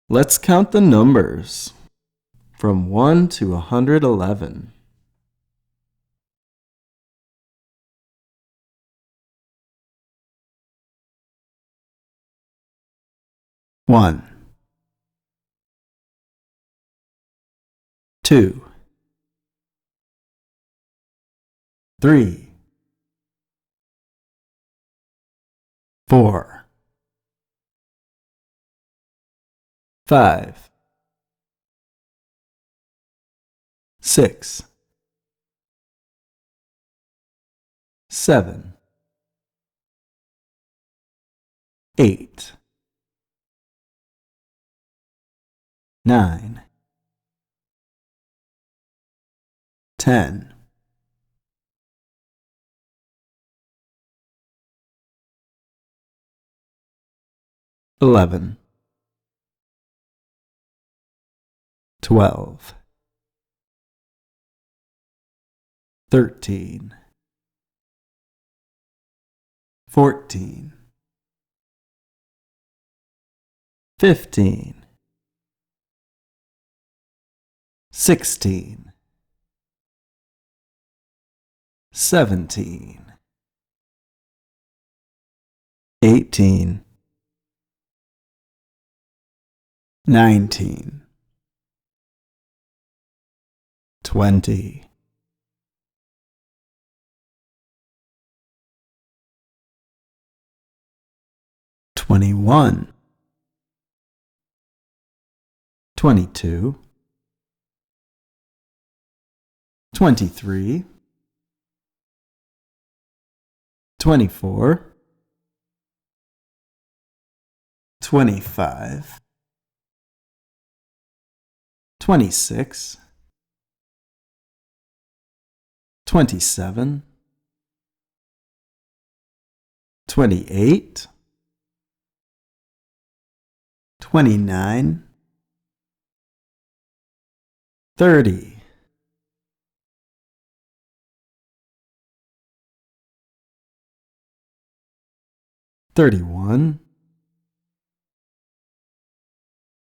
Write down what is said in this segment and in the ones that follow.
Let's count the numbers from 1 to 111. 1, 2, 3, 4, 5, 6, 7, 8, 9, 10, 11, 12, 13, 14, 15, 16, 17, 18, 19, 20, 21, 22, 23, 24, 25, 26, 27, 28, 29, 30, 31,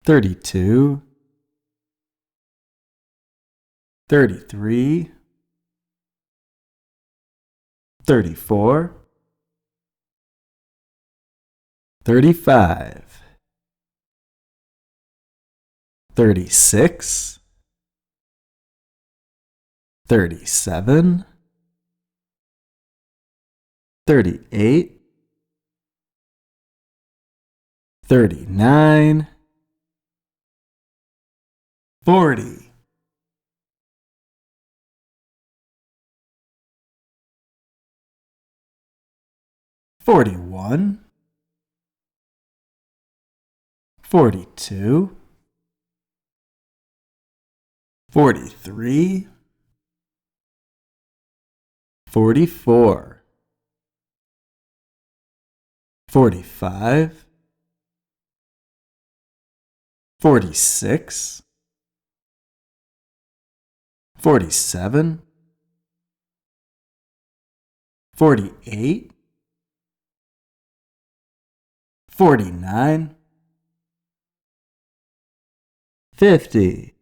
32, 33, 34, 35, 36, 37, 38, 39, 40, 41, 42, 43, 44, 45, 46, 47, 48, 49, 50,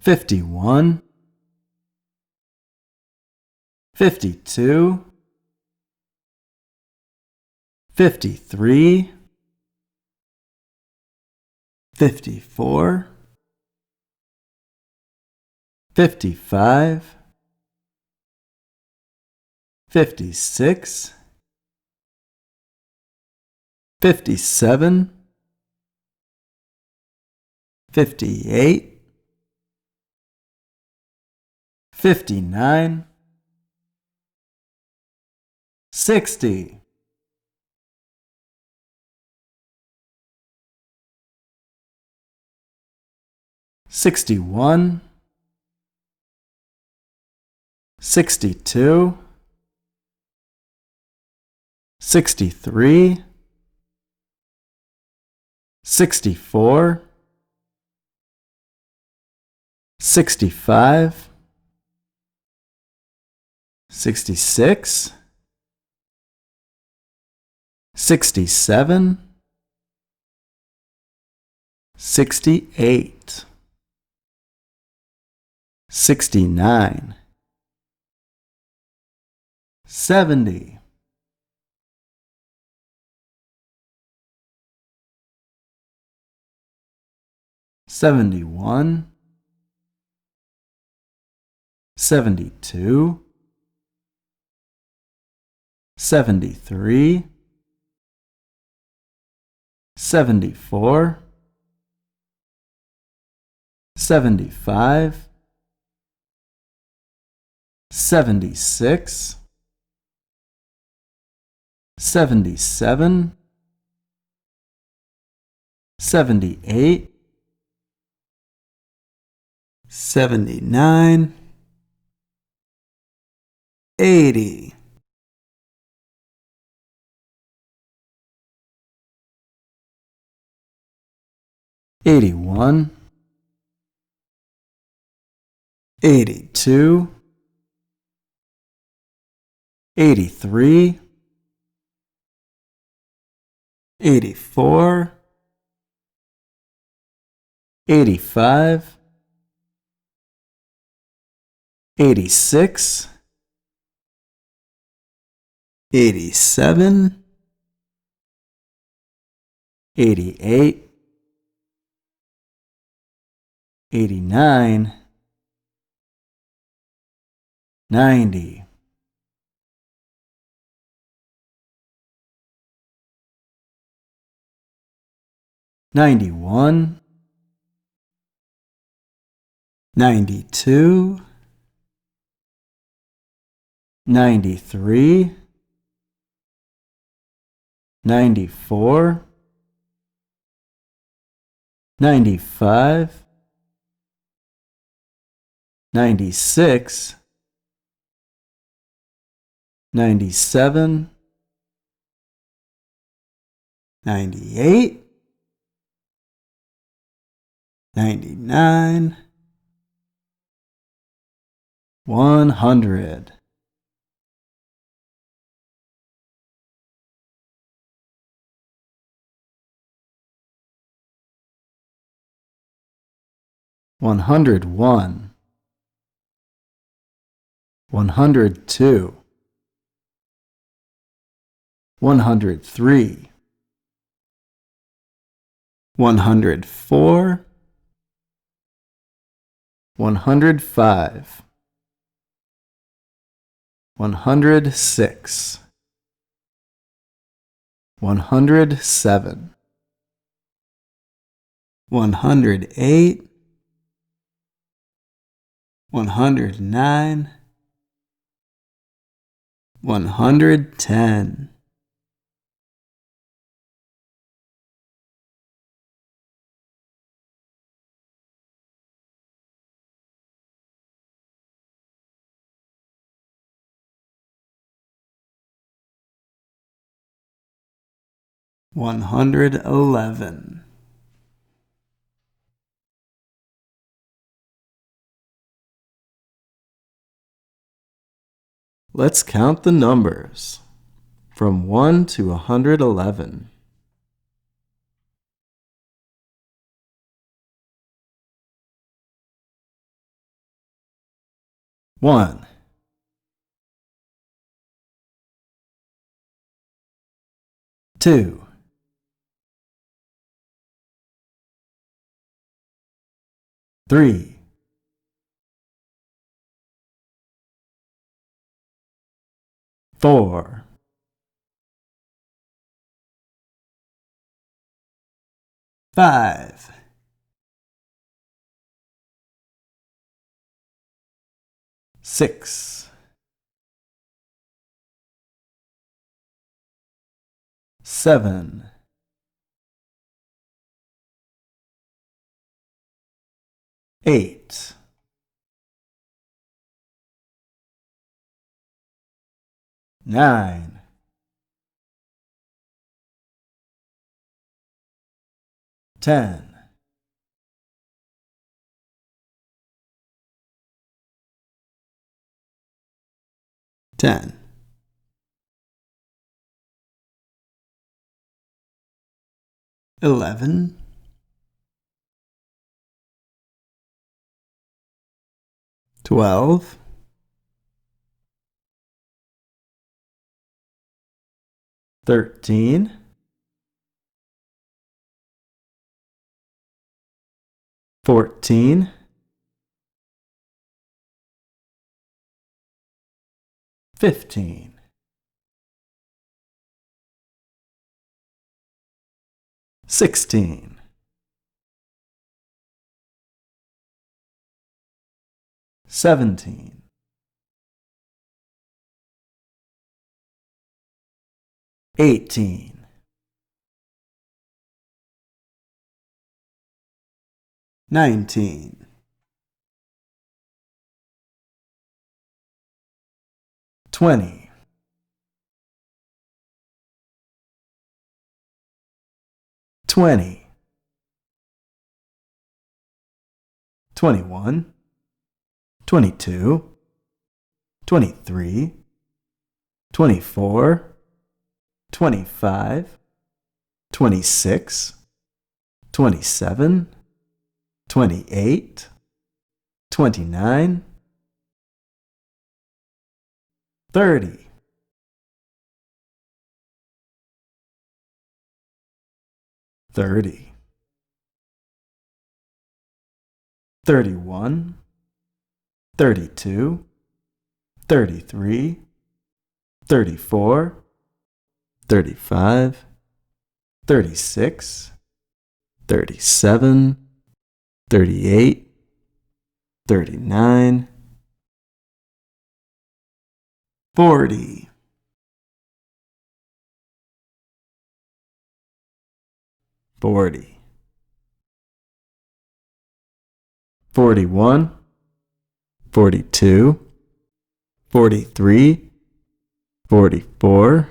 51, 52, 53, 54, 55, 56, 57, 58, 59, 60, 61, 62, 63, 64, 65, 66, 67, 68, 69, 70, 71, 72, 73, 74, 75, 56, 57, 58, 59, 60, 61, 62, 63, 64, 65, 66, 67, 68, 69, 70, 71, 72, 73, 74, 75, 76, 77, 78, 79, 80, 81, 82, 83, 84, 85, 86, 87, 88, 89, 90, 91, 92, 93, 94, 95, 96, 97, 98, 99, 100. One 101, 102, 103, 104, 105, 106, 107, 108, 109, 110. $111. Let's count the numbers from 1 to 111. 1, 2, 3, 4, 5, 6, 7, 8, 9, 10, 10. 11, 12, 13, 14, 15, 16, 17, 18, 19, 20, 20, 21, 22, 23, 24, 25, 26, 27, 28, 29, 30, 30, 31, 32, 33, 34, 35, 36, 37, 38, 39, 40, 40, 41, 42, 43, 44,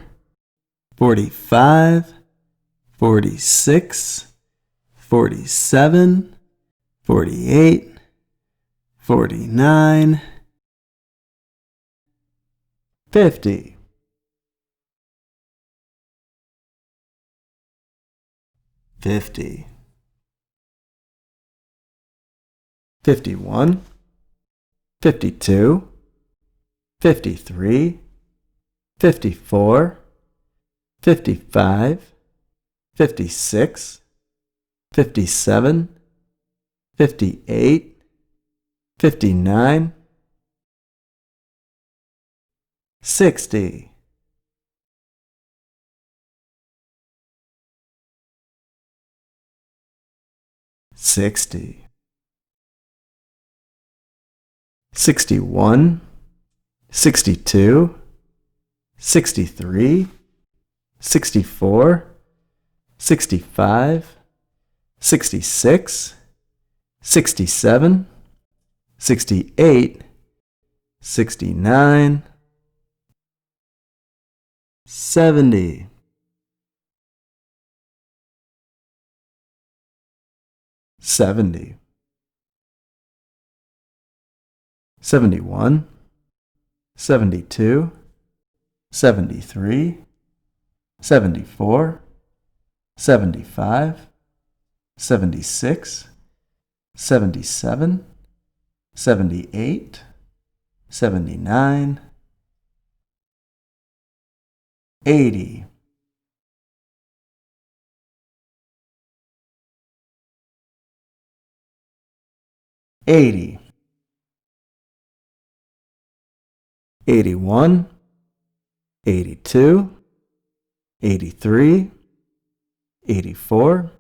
45, 46, 47, 48, 49, 50, 50, 51, 52, 53, 54, 55, 56, 57, 58, 59, 60, 60, 61, 62, 63, 64, 65, 66, 67, 68, 69, 70, 70, 71, 72, 73, 74, 75, 76, 77, 78, 79, 80, 80, 81, 82, 83, 84,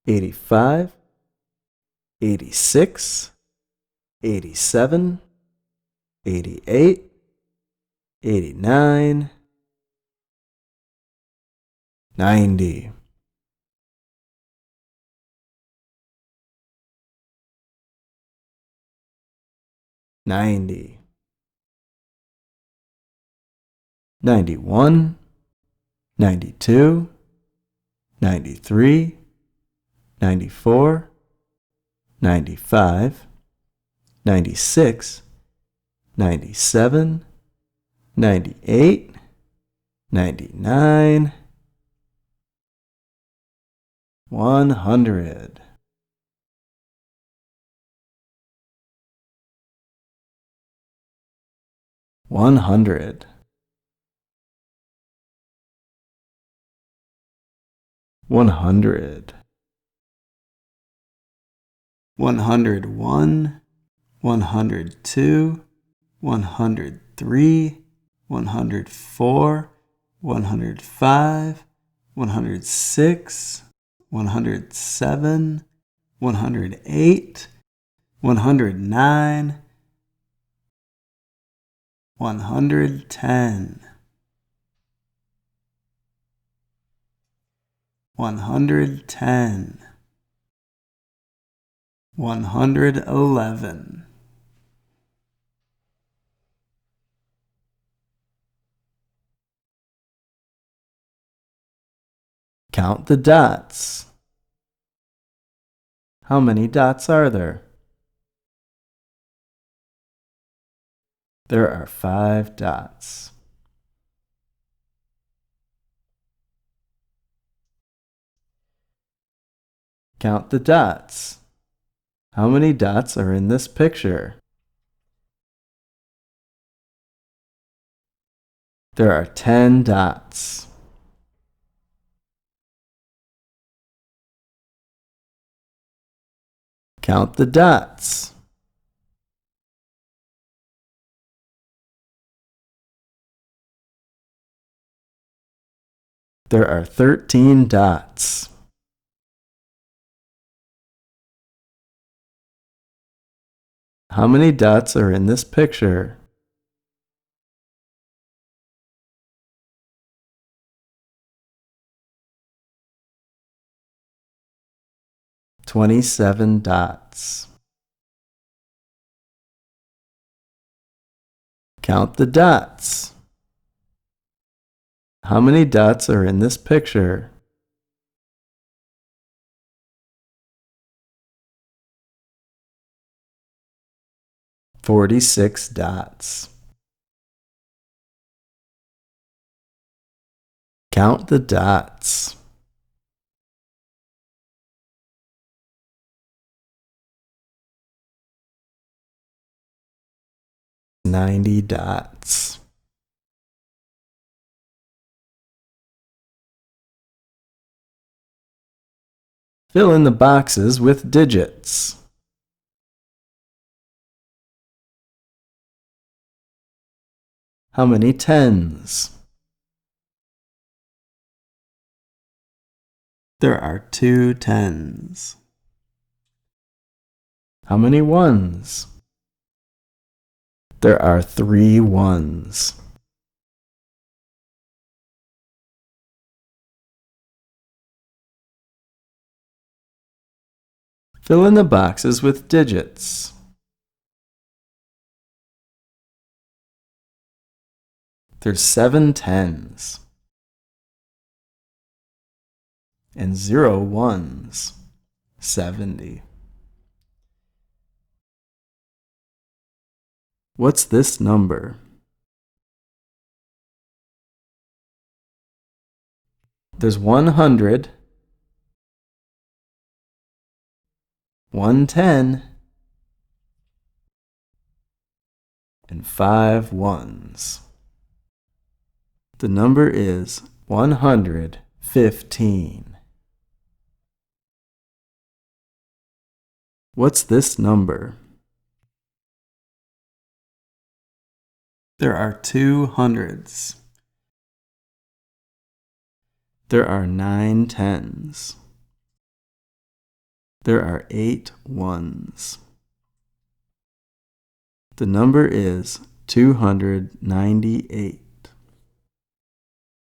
85, 86, 87, 88, 89, 90, 90, 91, 92, 93, 94, 95, 96, 97, 98, 99, 100. 100. 100. 101, 102, 103, 104, 105, 106, 107, 108, 109, 110, 110, 111. Count the dots. How many dots are there? There are 5 dots. Count the dots. How many dots are in this picture? There are 10 dots. Count the dots. There are 13 dots. How many dots are in this picture? "27 dots. Count the dots. How many dots are in this picture? "46 dots. Count the dots. "90 dots. Fill in the boxes with digits. How many tens? There are 2 tens. How many ones? There are 3 ones. Fill in the boxes with digits. There's 7 tens and 0 ones. 70. What's this number? There's 100, 110, and 5 ones. The number is 115. What's this number? There are 2 hundreds. There are 9 tens. There are 8 ones. The number is 298.